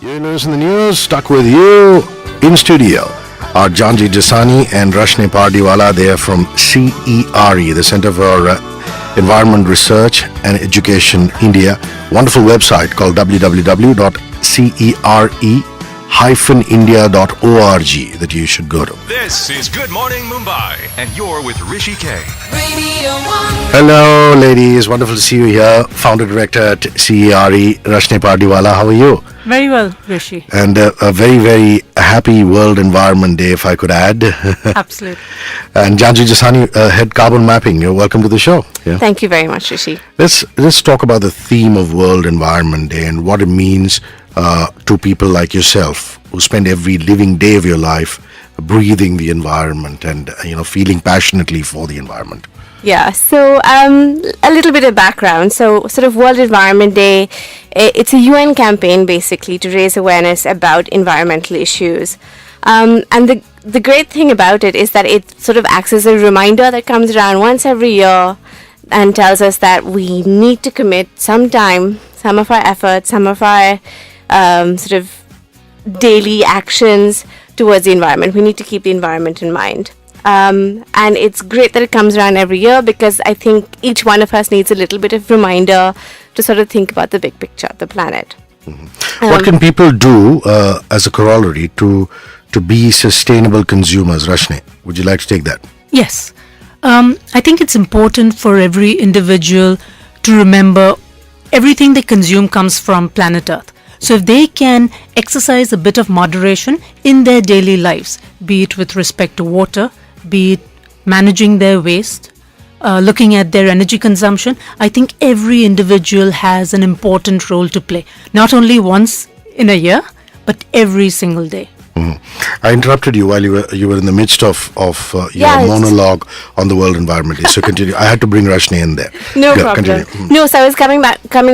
You listen to the news, stuck with you in studio are Janji Jasani and Rashni Pardiwala. They are from CERE, the Center for Environment Research and Education, India. Wonderful website called www.cere-india.org that you should go to. This is Good Morning Mumbai, and you're with Rishi K. Radio 1. Hello, ladies. Wonderful to see you here. Founder Director at CERE, Rashni Pardiwala. How are you? Very well, Rishi. And a very, very happy World Environment Day, if I could add. Absolutely. And Janji Jasani, Head Carbon Mapping. You're welcome to the show. Yeah. Thank you very much, Rishi. Let's talk about the theme of World Environment Day and what it means to people like yourself who spend every living day of your life breathing the environment and feeling passionately for the environment. Yeah, so a little bit of background. So sort of World Environment Day, it's a UN campaign basically to raise awareness about environmental issues. And the great thing about it is that it sort of acts as a reminder that comes around once every year and tells us that we need to commit some time, some of our efforts, some of our sort of daily actions towards the environment. We need to keep the environment in mind. And it's great that it comes around every year because I think each one of us needs a little bit of reminder to sort of think about the big picture, the planet. Mm-hmm. What can people do as a corollary to be sustainable consumers? Rashni, would you like to take that? Yes. I think it's important for every individual to remember everything they consume comes from planet Earth. So if they can exercise a bit of moderation in their daily lives, be it with respect to water, be it managing their waste, looking at their energy consumption, I think every individual has an important role to play. Not only once in a year, but every single day. Mm-hmm. I interrupted you while you were in the midst of your monologue on the World Environment Day. So continue. I had to bring Rashni in there. No problem. No, so I was coming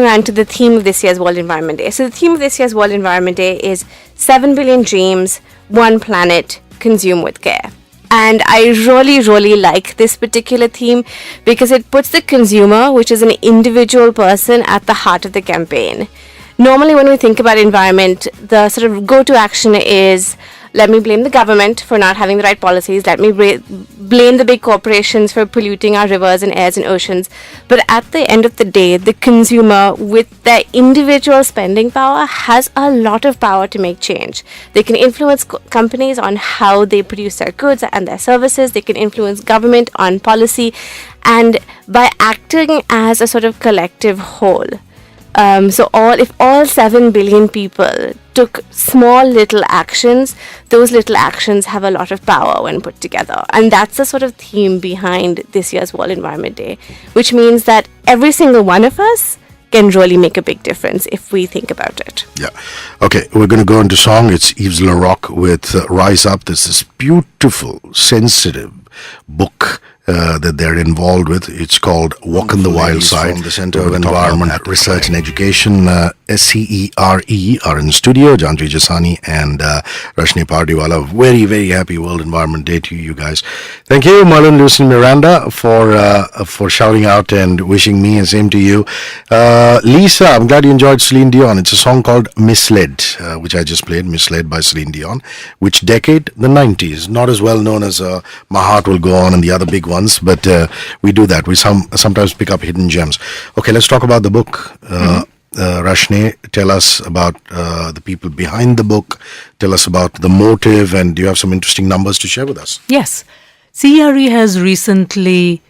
around to the theme of this year's World Environment Day. So the theme of this year's World Environment Day is 7 billion dreams, 1 planet, consume with care. And I really, really like this particular theme because it puts the consumer, which is an individual person, at the heart of the campaign. Normally, when we think about environment, the sort of go-to action is, let me blame the government for not having the right policies. Let me blame the big corporations for polluting our rivers and airs and oceans. But at the end of the day, the consumer, with their individual spending power, has a lot of power to make change. They can influence companies on how they produce their goods and their services. They can influence government on policy. And by acting as a sort of collective whole, if all 7 billion people took small little actions, those little actions have a lot of power when put together. And that's the sort of theme behind this year's World Environment Day, which means that every single one of us can really make a big difference if we think about it. Yeah. Okay, we're going to go into song. It's Yves Laroque with Rise Up. This is beautiful, sensitive book that they're involved with. It's called Walk on the Wild Side. From the Center of Environment Research and Education, CERE, are in studio. Janji Jasani and Rashni Pardiwala. Very, very happy World Environment Day to you guys. Thank you, Marlon, Lucy, Miranda, for shouting out and wishing me, and same to you. Lisa, I'm glad you enjoyed Celine Dion. It's a song called Misled, which I just played, Misled by Celine Dion. Which decade? The 90s. Not as well known as My Heart Will Go On and the other big ones, but we do that. We sometimes pick up hidden gems. Okay, let's talk about the book. Rashni, tell us about the people behind the book. Tell us about the motive, and do you have some interesting numbers to share with us? Yes. CERE has recently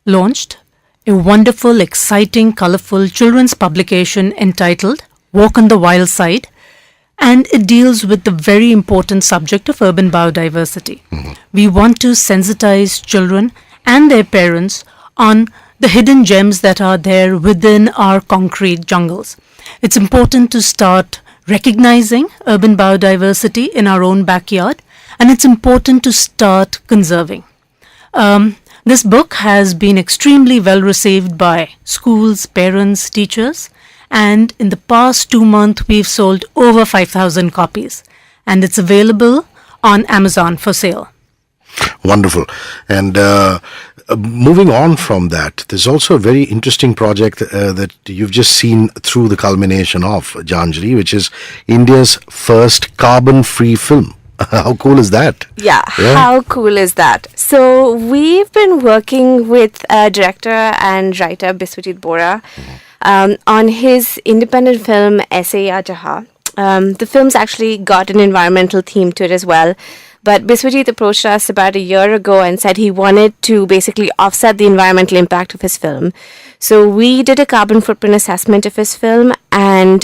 launched a wonderful, exciting, colorful children's publication entitled Walk on the Wild Side, and it deals with the very important subject of urban biodiversity. Mm-hmm. We want to sensitize children and their parents on the hidden gems that are there within our concrete jungles. It's important to start recognizing urban biodiversity in our own backyard, and it's important to start conserving. This book has been extremely well received by schools, parents, teachers, and in the past 2 months we've sold over 5,000 copies, and it's available on Amazon for sale. Wonderful. And moving on from that, there's also a very interesting project that you've just seen through the culmination of Janjari, which is India's first carbon-free film. How cool is that? Yeah, how cool is that? So we've been working with director and writer Biswajit Bora on his independent film Aise Ya Jahan. The film's actually got an environmental theme to it as well. But Biswajit approached us about a year ago and said he wanted to basically offset the environmental impact of his film. So we did a carbon footprint assessment of his film and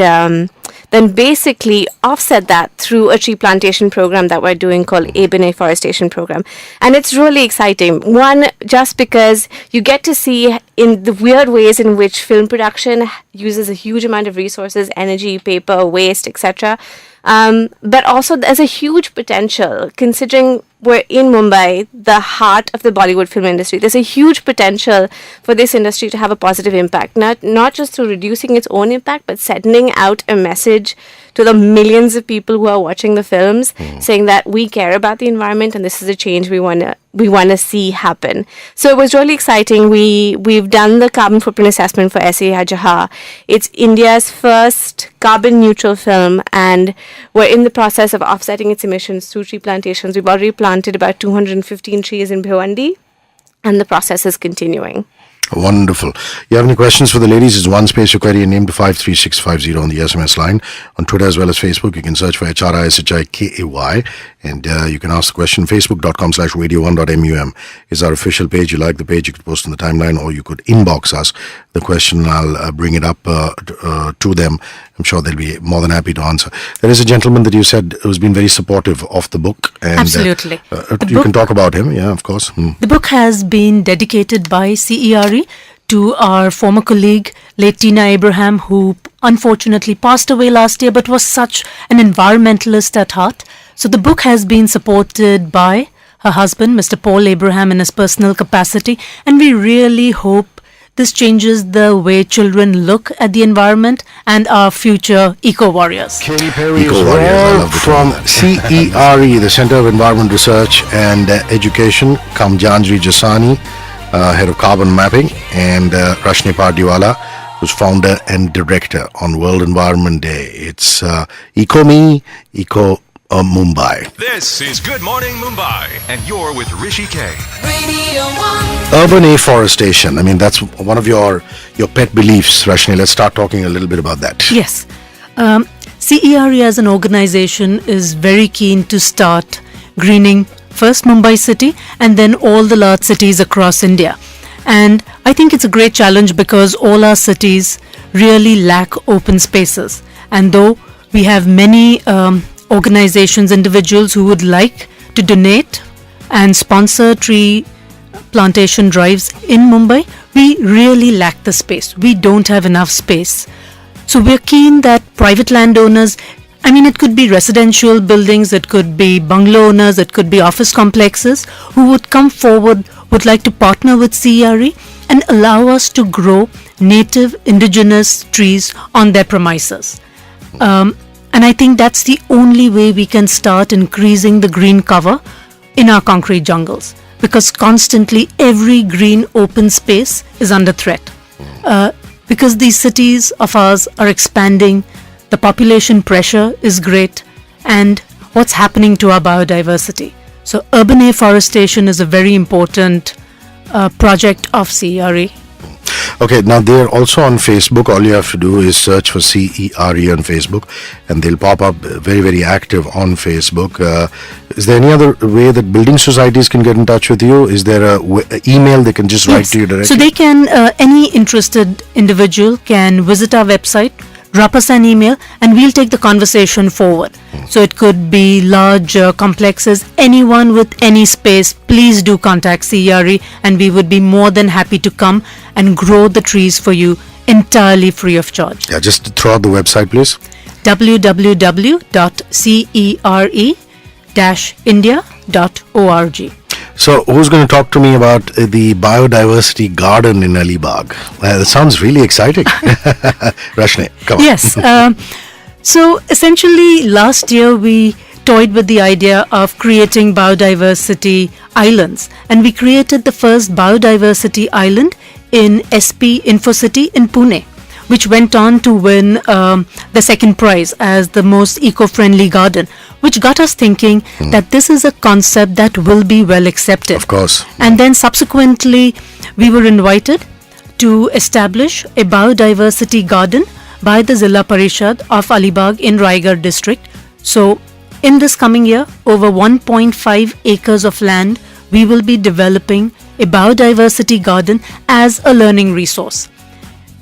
then basically offset that through a tree plantation program that we're doing called Afforestation program. And it's really exciting. One, just because you get to see in the weird ways in which film production uses a huge amount of resources, energy, paper, waste, etc. But also there's a huge potential, considering we're in Mumbai, the heart of the Bollywood film industry. There's a huge potential for this industry to have a positive impact, not just through reducing its own impact, but sending out a message to the millions of people who are watching the films, saying that we care about the environment and this is a change we want to see happen. So it was really exciting. We've done the carbon footprint assessment for Aise Ya Jahan. It's India's first carbon neutral film, and we're in the process of offsetting its emissions through tree plantations. We've already planted about 215 trees in Bhiwandi, and the process is continuing. Wonderful. You have any questions for the ladies? It's one space, your query and name to 53650 on the SMS line. On Twitter as well as Facebook, you can search for HRISHIKAY and you can ask the question. Facebook.com/radio1.mum is our official page. You like the page, you could post on the timeline, or you could inbox us the question and I'll bring it up to them. I'm sure they'll be more than happy to answer. There is a gentleman that you said who's been very supportive of the book. And, Absolutely. You can talk about him. Yeah, of course. The book has been dedicated by CERE to our former colleague, late Tina Abraham, who unfortunately passed away last year but was such an environmentalist at heart. So the book has been supported by her husband, Mr. Paul Abraham, in his personal capacity, and we really hope this changes the way children look at the environment and our future eco-warriors. Katy Perry is all from CERE, the Center of Environment Research and Education, Janjari Jasani, head of carbon mapping, and Rashni Pardiwala, who's founder and director on World Environment Day. It's Eco Me, Eco Mumbai. This is Good Morning Mumbai, and you're with Rishi K. Radio 1. Urban afforestation. I mean, that's one of your pet beliefs, Rashni. Let's start talking a little bit about that. Yes. CERE as an organization is very keen to start greening first Mumbai city and then all the large cities across India. And I think it's a great challenge because all our cities really lack open spaces. And though we have many organizations, individuals who would like to donate and sponsor tree plantation drives in Mumbai, we really lack the space. We don't have enough space. So we're keen that private landowners, I mean, it could be residential buildings, it could be bungalow owners, it could be office complexes, who would come forward, would like to partner with CERE and allow us to grow native indigenous trees on their premises. And I think that's the only way we can start increasing the green cover in our concrete jungles, because constantly every green open space is under threat. Because these cities of ours are expanding, the population pressure is great, and what's happening to our biodiversity. So urban afforestation is a very important project of CERE. Okay, now they're also on Facebook. All you have to do is search for CERE on Facebook and they'll pop up very, very active on Facebook. Is there any other way that building societies can get in touch with you? Is there a email they can just write to you directly? So they can, any interested individual can visit our website, drop us an email, and we'll take the conversation forward. So it could be large complexes, anyone with any space, please do contact CERE and we would be more than happy to come and grow the trees for you entirely free of charge. Yeah, just throw out the website, please. www.cere-india.org. So, who's going to talk to me about the biodiversity garden in Alibag? That sounds really exciting. Rashni, come on. Yes. So, essentially, last year we toyed with the idea of creating biodiversity islands, and we created the first biodiversity island in SP InfoCity in Pune, which went on to win the second prize as the most eco-friendly garden, which got us thinking that this is a concept that will be well accepted. Of course. And then subsequently, we were invited to establish a biodiversity garden by the Zilla Parishad of Alibag in Raigad district. So, in this coming year, over 1.5 acres of land, we will be developing a biodiversity garden as a learning resource.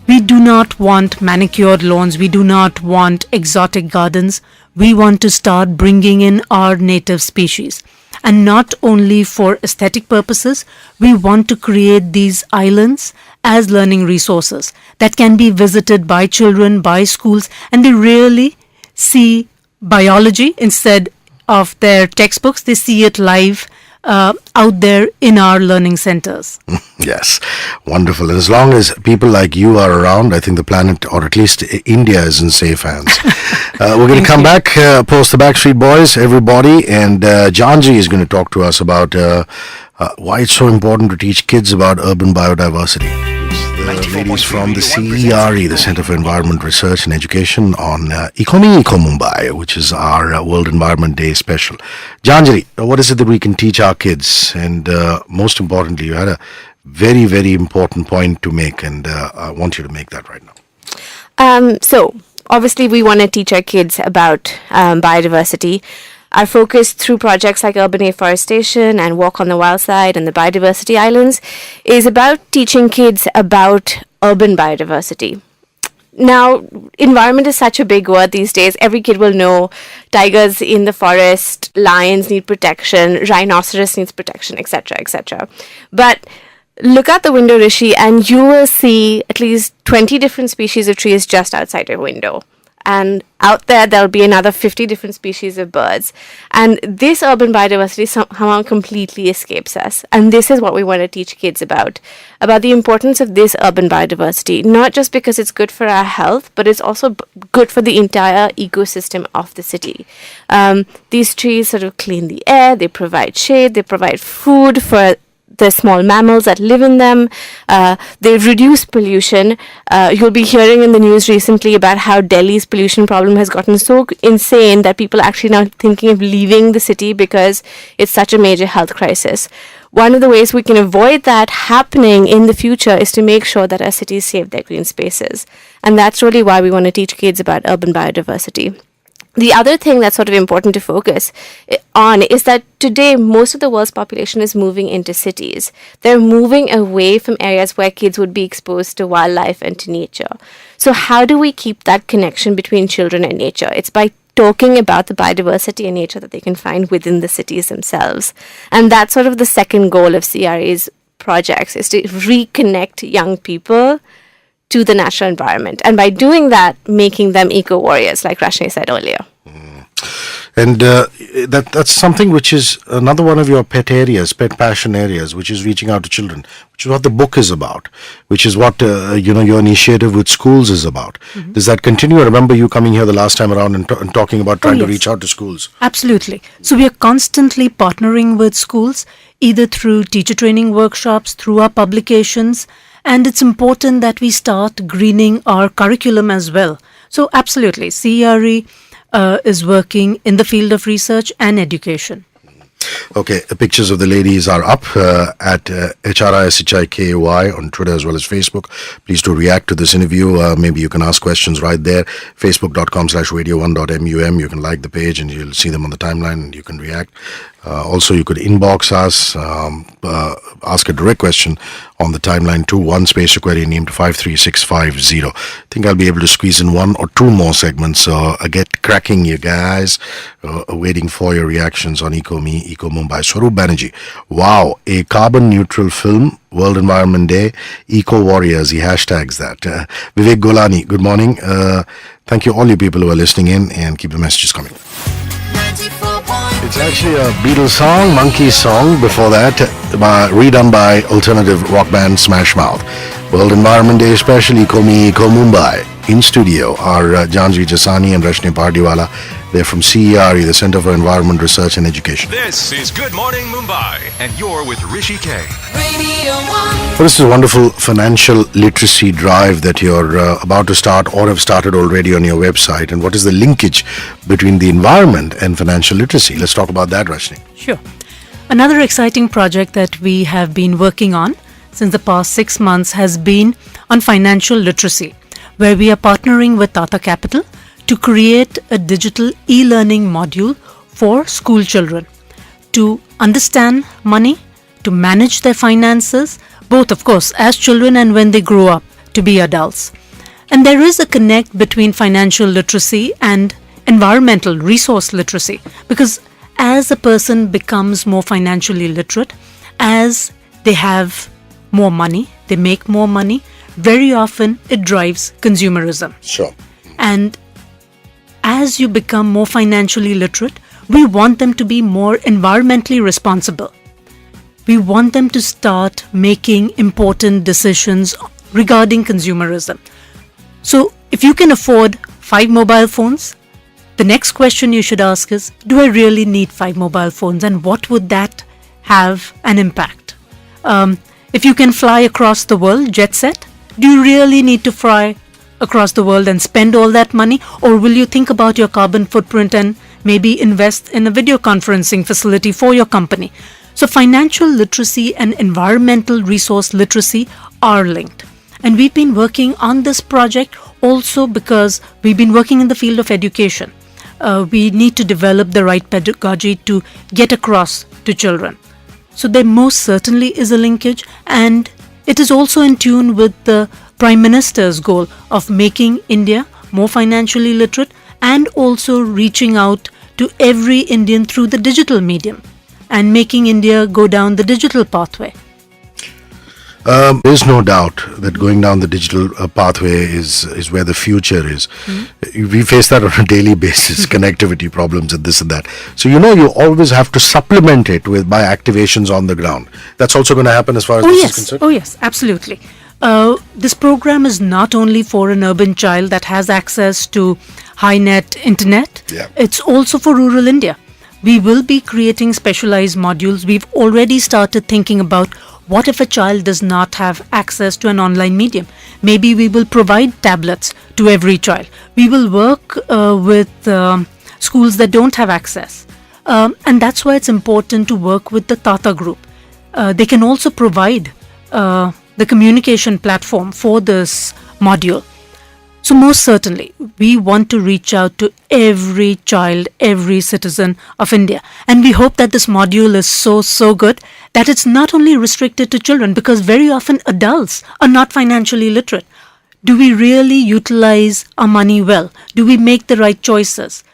We do not want manicured lawns. We do not want exotic gardens. We want to start bringing in our native species. And not only for aesthetic purposes, we want to create these islands as learning resources that can be visited by children, by schools, and they really see biology instead of their textbooks. They see it live out there in our learning centers. Yes, wonderful. And as long as people like you are around, I think the planet, or at least India, is in safe hands. We're going to come back, post the Backstreet Boys, everybody, and Janji is going to talk to us about why it's so important to teach kids about urban biodiversity. The ladies from the CERE, the Center for Environment Research and Education, on Ecomi Eco Mumbai, which is our World Environment Day special. Janjali, what is it that we can teach our kids? And most importantly, you had a very, very important point to make, and I want you to make that right now. So, obviously, we want to teach our kids about biodiversity. Our focus through projects like Urban Afforestation and Walk on the Wild Side and the Biodiversity Islands is about teaching kids about urban biodiversity. Now, environment is such a big word these days. Every kid will know tigers in the forest, lions need protection, rhinoceros needs protection, etc., etc. But look out the window, Rishi, and you will see at least 20 different species of trees just outside your window. And out there, there'll be another 50 different species of birds. And this urban biodiversity somehow completely escapes us. And this is what we want to teach kids about the importance of this urban biodiversity, not just because it's good for our health, but it's also good for the entire ecosystem of the city. These trees sort of clean the air, they provide shade, they provide food for the small mammals that live in them. They reduce pollution. You'll be hearing in the news recently about how Delhi's pollution problem has gotten so insane that people are actually now thinking of leaving the city because it's such a major health crisis. One of the ways we can avoid that happening in the future is to make sure that our cities save their green spaces. And that's really why we want to teach kids about urban biodiversity. The other thing that's sort of important to focus on is that today most of the world's population is moving into cities. They're moving away from areas where kids would be exposed to wildlife and to nature. So how do we keep that connection between children and nature? It's by talking about the biodiversity and nature that they can find within the cities themselves. And that's sort of the second goal of CRE's projects, is to reconnect young people to the natural environment, and by doing that, making them eco-warriors, like Rashni said earlier. And that's something which is another one of your pet passion areas, which is reaching out to children, which is what the book is about, which is what your initiative with schools is about. Mm-hmm. Does that continue? I remember you coming here the last time around and talking about trying to reach out to schools. Absolutely. So we are constantly partnering with schools, either through teacher training workshops, through our publications, and it's important that we start greening our curriculum as well. So absolutely, CRE is working in the field of research and education. Okay, pictures of the ladies are up at HRISHIKY on Twitter as well as Facebook. Please do react to this interview. Maybe you can ask questions right there. Facebook.com/radio1.mum. You can like the page and you'll see them on the timeline and you can react. Also, you could inbox us, ask a direct question on the timeline to one space query named 53650. I think I'll be able to squeeze in one or two more segments. So get cracking, you guys. Waiting for your reactions on Eco Mumbai. Swaroop Banerjee. Wow, a carbon neutral film. World Environment Day. Eco Warriors. He hashtags that. Vivek Golani. Good morning. Thank you all you people who are listening in and keep the messages coming. 94.3 It's actually a Beatles song, Monkey song. Before that, redone by alternative rock band Smash Mouth. World Environment Day special, Eco Mumbai. In studio are Janji Jasani and Rashni Pardiwala. They're from CERE, the Center for Environment Research and Education. This is Good Morning Mumbai, and you're with Rishi K. Radio 1. Well, this is a wonderful financial literacy drive that you're about to start or have started already on your website. And what is the linkage between the environment and financial literacy? Let's talk about that, Rashni. Sure. Another exciting project that we have been working on since the past 6 months has been on financial literacy, where we are partnering with Tata Capital to create a digital e-learning module for school children to understand money, to manage their finances, both of course as children and when they grow up to be adults. And there is a connect between financial literacy and environmental resource literacy, because as a person becomes more financially literate, as they have more money, they make more money, very often it drives consumerism. Sure. And as you become more financially literate, we want them to be more environmentally responsible. We want them to start making important decisions regarding consumerism. So if you can afford 5 mobile phones, the next question you should ask is, do I really need 5 mobile phones, and what would that have an impact? If you can fly across the world, jet set, do you really need to fly across the world and spend all that money, or will you think about your carbon footprint and maybe invest in a video conferencing facility for your company? So financial literacy and environmental resource literacy are linked. And we've been working on this project also because we've been working in the field of education. We need to develop the right pedagogy to get across to children. So there most certainly is a linkage, and it is also in tune with the Prime Minister's goal of making India more financially literate and also reaching out to every Indian through the digital medium and making India go down the digital pathway. There's no doubt that going down the digital pathway is where the future is. We face that on a daily basis, connectivity problems and this and that. So, you always have to supplement it by activations on the ground. That's also going to happen as far as this is concerned? Oh yes, absolutely. This program is not only for an urban child that has access to high net internet, it's also for rural India. We will be creating specialized modules. We've already started thinking about what if a child does not have access to an online medium. Maybe we will provide tablets to every child. We will work with schools that don't have access. And that's why it's important to work with the Tata Group. They can also provide the communication platform for this module. So most certainly, we want to reach out to every child, every citizen of India. And we hope that this module is so good that it's not only restricted to children, because very often adults are not financially literate. Do we really utilize our money well? Do we make the right choices?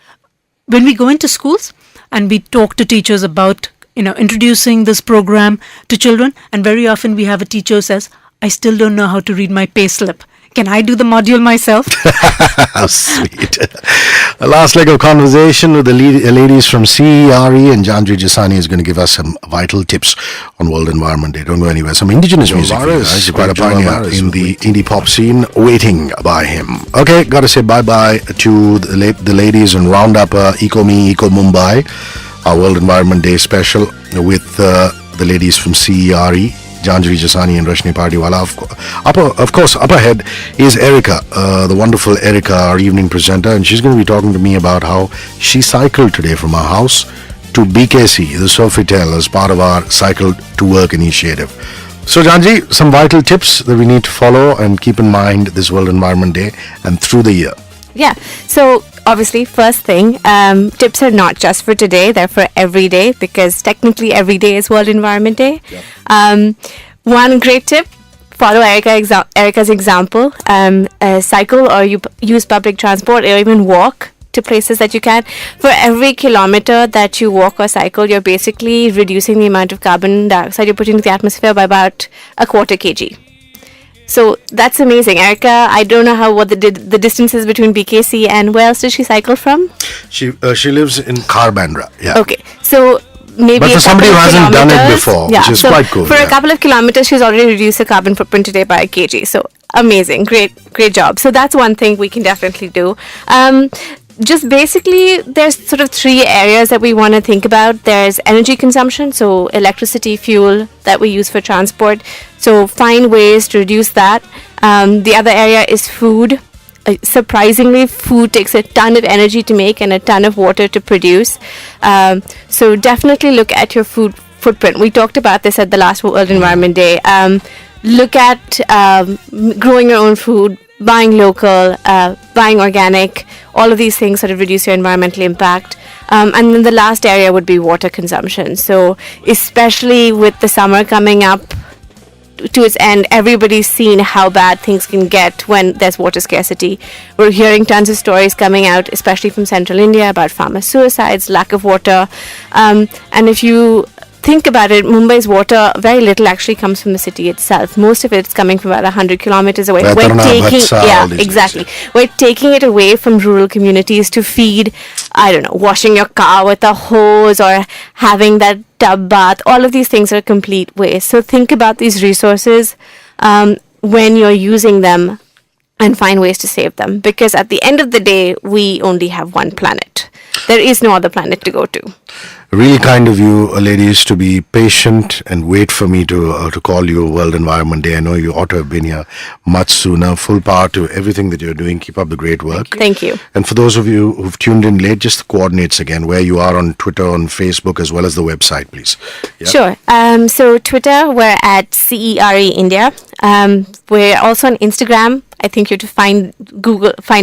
When we go into schools and we talk to teachers about introducing this program to children, and very often we have a teacher who says, I still don't know how to read my pay slip. Can I do the module myself? How sweet. A last leg of conversation with the ladies from CERE, and Janjri Jasani is going to give us some vital tips on World Environment Day. Don't go anywhere. Some indigenous music for you guys. You've got a pioneer in the indie pop scene waiting by him. Okay, got to say bye-bye to the ladies and round up Eco Me, Eco Mumbai, our World Environment Day special with the ladies from CERE. Janjri Jasani and Rashni Pardiwala. Of course, up ahead is Erica, the wonderful Erica, our evening presenter, and she's going to be talking to me about how she cycled today from her house to BKC, the Sofitel, as part of our Cycle to Work initiative. So, Janji, some vital tips that we need to follow and keep in mind this World Environment Day and through the year. Yeah. So obviously, first thing, tips are not just for today, they're for every day, because technically every day is World Environment Day. Yep. One great tip, follow Erica's example. Cycle or you use public transport or even walk to places that you can. For every kilometer that you walk or cycle, you're basically reducing the amount of carbon dioxide you're putting into the atmosphere by about 1/4 kg. So that's amazing. Erica, I don't know what the distance is between BKC and where else did she cycle from? She lives in Karbandra. Yeah. Okay. So maybe but for somebody who hasn't done it before, which is quite cool. For a couple of kilometers, she's already reduced her carbon footprint today by 1 kg. So amazing. Great job. So that's one thing we can definitely do. just basically, there's sort of three areas that we want to think about. There's energy consumption, so electricity, fuel that we use for transport. So find ways to reduce that. The other area is food. Surprisingly, food takes a ton of energy to make and a ton of water to produce. So definitely look at your food footprint. We talked about this at the last World Environment Day. Look at growing your own food, buying local, buying organic. All of these things sort of reduce your environmental impact. And then the last area would be water consumption. So especially with the summer coming up to its end, everybody's seen how bad things can get when there's water scarcity. We're hearing tons of stories coming out, especially from central India, about farmer suicides, lack of water. And if you think about it, Mumbai's water, very little actually comes from the city itself. Most of it's coming from about 100 kilometers away. Exactly. We're taking it away from rural communities to feed, I don't know, washing your car with a hose or having that tub bath. All of these things are complete waste. So think about these resources when you're using them and find ways to save them. Because at the end of the day, we only have one planet. There is no other planet to go to. Really kind of you, ladies, to be patient and wait for me to call you World Environment Day. I know you ought to have been here much sooner. Full power to everything that you're doing. Keep up the great work. Thank you. And for those of you who've tuned in late, just the coordinates again, where you are on Twitter, on Facebook, as well as the website, please. Yeah. Sure. So Twitter, we're at CERE India. We're also on Instagram. I think you have to find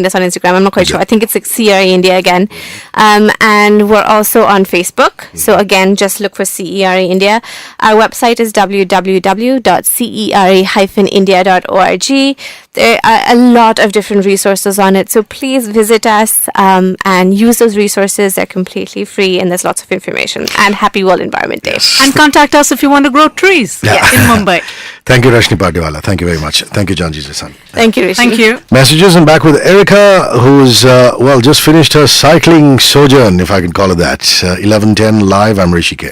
us on Instagram. I'm not quite sure. I think it's like CERE India again. And we're also on Facebook. So again, just look for CERE India. Our website is www.cere-india.org. There are a lot of different resources on it. So please visit us and use those resources. They're completely free and there's lots of information. And happy World Environment Day. And contact us if you want to grow trees in Mumbai. Thank you, Rashni Patiwala. Thank you very much. Thank you, Janji Jasan. Thank you, Rishi. Thank you. Messages, and back with Erica, who's, just finished her cycling sojourn, if I can call it that. 11:10 live, I'm Rishi K.